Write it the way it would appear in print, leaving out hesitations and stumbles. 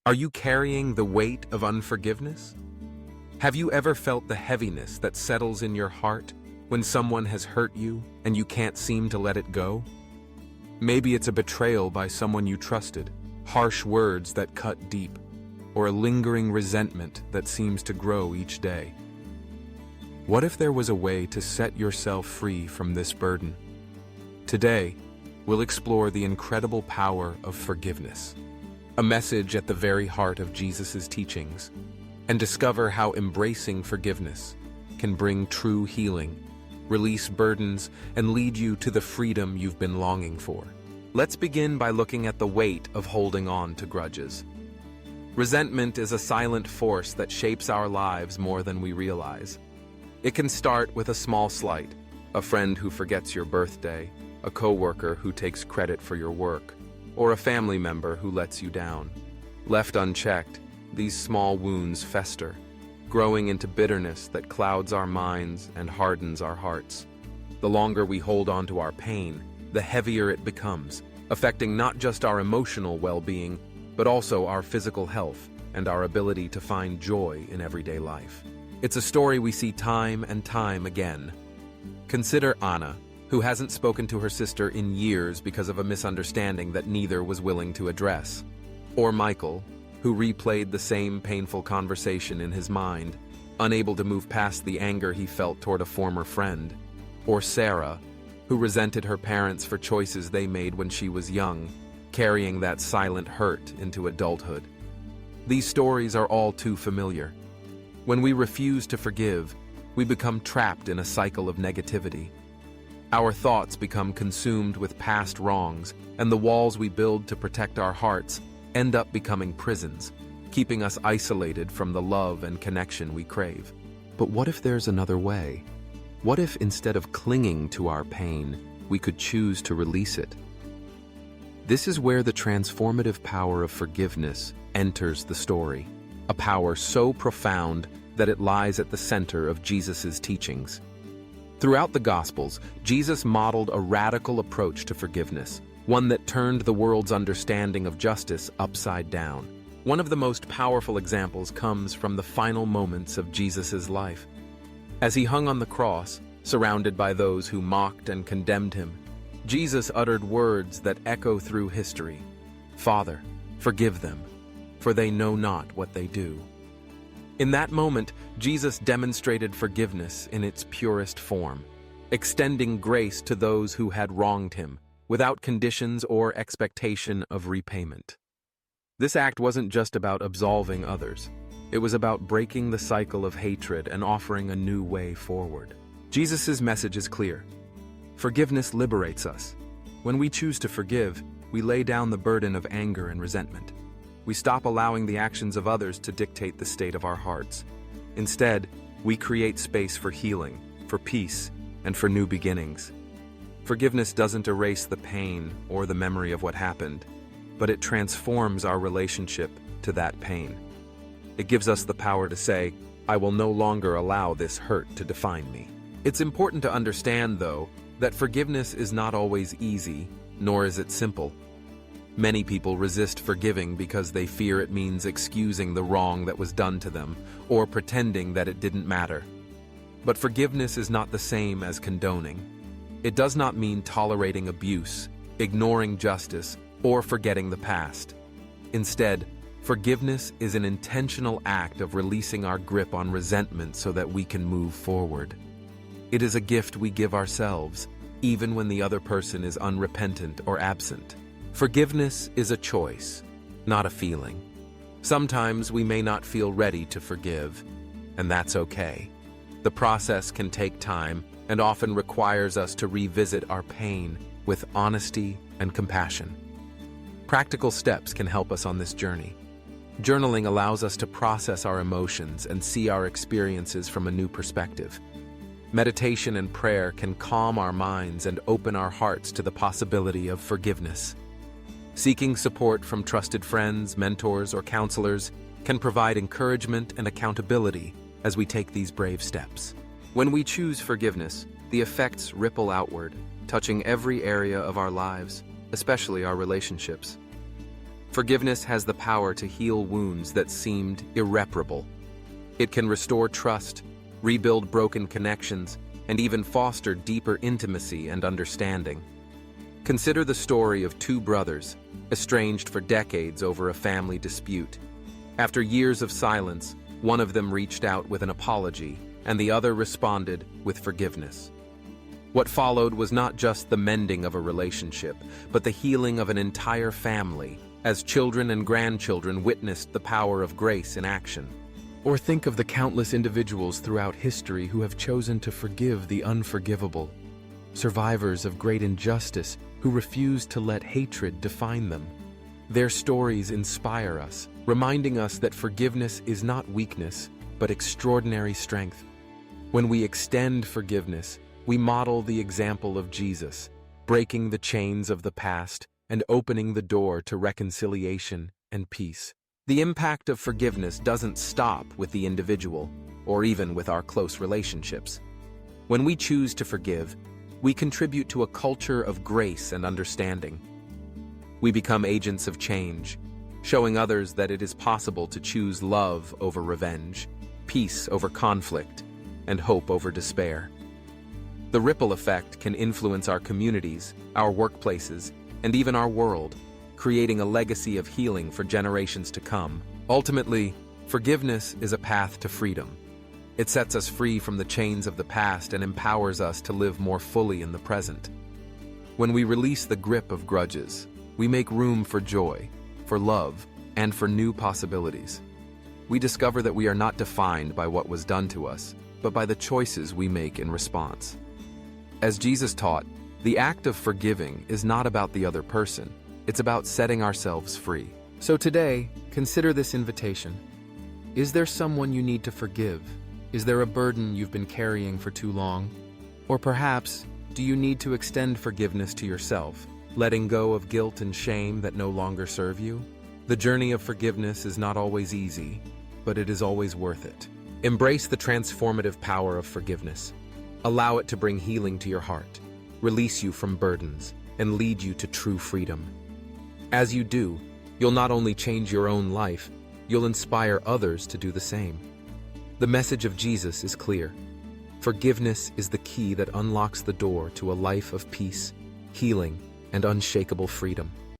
Are you carrying the weight of unforgiveness? Have you ever felt the heaviness that settles in your heart when someone has hurt you and you can't seem to let it go? Maybe it's a betrayal by someone you trusted, harsh words that cut deep, or a lingering resentment that seems to grow each day. What if there was a way to set yourself free from this burden? Today, we'll explore the incredible power of forgiveness, a message at the very heart of Jesus' teachings, and discover how embracing forgiveness can bring true healing, release burdens, and lead you to the freedom you've been longing for. Let's begin by looking at the weight of holding on to grudges. Resentment is a silent force that shapes our lives more than we realize. It can start with a small slight, a friend who forgets your birthday, a coworker who takes credit for your work, or a family member who lets you down. Left unchecked, these small wounds fester, growing into bitterness that clouds our minds and hardens our hearts. The longer we hold on to our pain, the heavier it becomes, affecting not just our emotional well-being, but also our physical health and our ability to find joy in everyday life. It's a story we see time and time again. Consider Anna, who hasn't spoken to her sister in years because of a misunderstanding that neither was willing to address. Or Michael, who replayed the same painful conversation in his mind, unable to move past the anger he felt toward a former friend. Or Sarah, who resented her parents for choices they made when she was young, carrying that silent hurt into adulthood. These stories are all too familiar. When we refuse to forgive, we become trapped in a cycle of negativity. Our thoughts become consumed with past wrongs, and the walls we build to protect our hearts end up becoming prisons, keeping us isolated from the love and connection we crave. But what if there's another way? What if instead of clinging to our pain, we could choose to release it? This is where the transformative power of forgiveness enters the story, a power so profound that it lies at the center of Jesus' teachings. Throughout the Gospels, Jesus modeled a radical approach to forgiveness, one that turned the world's understanding of justice upside down. One of the most powerful examples comes from the final moments of Jesus' life. As he hung on the cross, surrounded by those who mocked and condemned him, Jesus uttered words that echo through history. "Father, forgive them, for they know not what they do." In that moment, Jesus demonstrated forgiveness in its purest form, extending grace to those who had wronged him, without conditions or expectation of repayment. This act wasn't just about absolving others. It was about breaking the cycle of hatred and offering a new way forward. Jesus' message is clear. Forgiveness liberates us. When we choose to forgive, we lay down the burden of anger and resentment. We stop allowing the actions of others to dictate the state of our hearts. Instead, we create space for healing, for peace, and for new beginnings. Forgiveness doesn't erase the pain or the memory of what happened, but it transforms our relationship to that pain. It gives us the power to say, "I will no longer allow this hurt to define me." It's important to understand, though, that forgiveness is not always easy, nor is it simple. Many people resist forgiving because they fear it means excusing the wrong that was done to them, or pretending that it didn't matter. But forgiveness is not the same as condoning. It does not mean tolerating abuse, ignoring justice, or forgetting the past. Instead, forgiveness is an intentional act of releasing our grip on resentment so that we can move forward. It is a gift we give ourselves, even when the other person is unrepentant or absent. Forgiveness is a choice, not a feeling. Sometimes we may not feel ready to forgive, and that's okay. The process can take time and often requires us to revisit our pain with honesty and compassion. Practical steps can help us on this journey. Journaling allows us to process our emotions and see our experiences from a new perspective. Meditation and prayer can calm our minds and open our hearts to the possibility of forgiveness. Seeking support from trusted friends, mentors, or counselors can provide encouragement and accountability as we take these brave steps. When we choose forgiveness, the effects ripple outward, touching every area of our lives, especially our relationships. Forgiveness has the power to heal wounds that seemed irreparable. It can restore trust, rebuild broken connections, and even foster deeper intimacy and understanding. Consider the story of two brothers, estranged for decades over a family dispute. After years of silence, one of them reached out with an apology, and the other responded with forgiveness. What followed was not just the mending of a relationship, but the healing of an entire family, as children and grandchildren witnessed the power of grace in action. Or think of the countless individuals throughout history who have chosen to forgive the unforgivable. Survivors of great injustice who refused to let hatred define them. Their stories inspire us, reminding us that forgiveness is not weakness, but extraordinary strength. When we extend forgiveness, we model the example of Jesus, breaking the chains of the past and opening the door to reconciliation and peace. The impact of forgiveness doesn't stop with the individual, or even with our close relationships. When we choose to forgive, we contribute to a culture of grace and understanding. We become agents of change, showing others that it is possible to choose love over revenge, peace over conflict, and hope over despair. The ripple effect can influence our communities, our workplaces, and even our world, creating a legacy of healing for generations to come. Ultimately, forgiveness is a path to freedom. It sets us free from the chains of the past and empowers us to live more fully in the present. When we release the grip of grudges, we make room for joy, for love, and for new possibilities. We discover that we are not defined by what was done to us, but by the choices we make in response. As Jesus taught, the act of forgiving is not about the other person, it's about setting ourselves free. So today, consider this invitation. Is there someone you need to forgive? Is there a burden you've been carrying for too long? Or perhaps, do you need to extend forgiveness to yourself, letting go of guilt and shame that no longer serve you? The journey of forgiveness is not always easy, but it is always worth it. Embrace the transformative power of forgiveness. Allow it to bring healing to your heart, release you from burdens, and lead you to true freedom. As you do, you'll not only change your own life, you'll inspire others to do the same. The message of Jesus is clear. Forgiveness is the key that unlocks the door to a life of peace, healing, and unshakable freedom.